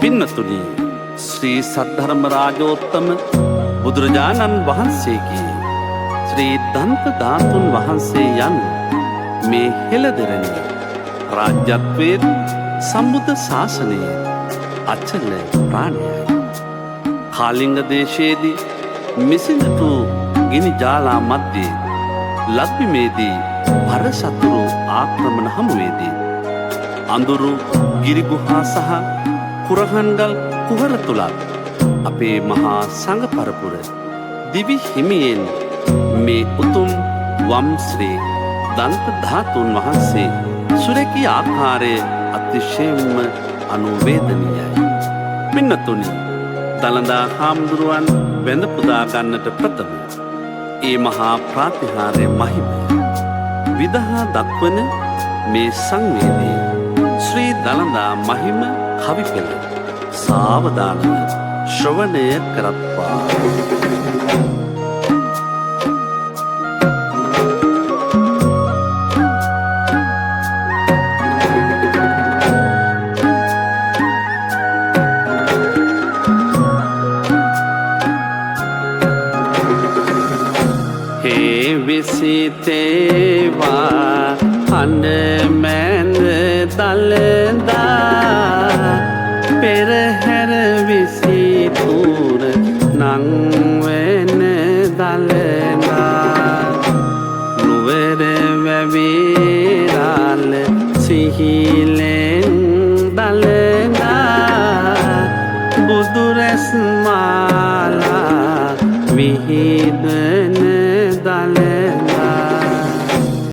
පින්නතුනි ශ්‍රී සද්ධර්ම රාජෝත්තම බුදුරජාණන් වහන්සේගේ ශ්‍රී දන්ත ධාතුන් වහන්සේ යන මේ හෙළදෙරණ රාජ්‍යත්වයේ සම්බුද්ධ ශාසනයේ අචල ප්‍රාණයයි. කාලිංග දේශයේදී මිසිඳුතු ගිනි ජාලා මැද්දේ ලක්බිමේදී පර සතුරු ආක්‍රමණ හමුවේදී අඳුරු ගිරිගුහා සහ කුරහන්ගල් කුහර තුලත් අපේ මහා සංඝ පරපුර දිවි හිමියෙන් මේ උතුම් වම් ශ්‍රී දන්ත ධාතුන් වහන්සේ සුරැකී ආකාරය අතිශයින්ම අනුවේදනීයයි. පින්නතුනි දළදා හාමුදුරුවන් වැඳ පුදා ගන්නට ප්‍රථම ඒ මහා ප්‍රාතිහාර්ය මහිමය විදහා දක්වන මේ සංවේදී ශ්‍රී දළදා මහිම කවි පෙළ සාවධානව ශ්‍රවණය කරත්වා. විසිතේවා අනමැන දළදා පෙරහැර විසිතුර නංවෙන දළදා නුවර වැවිරාල සිහිල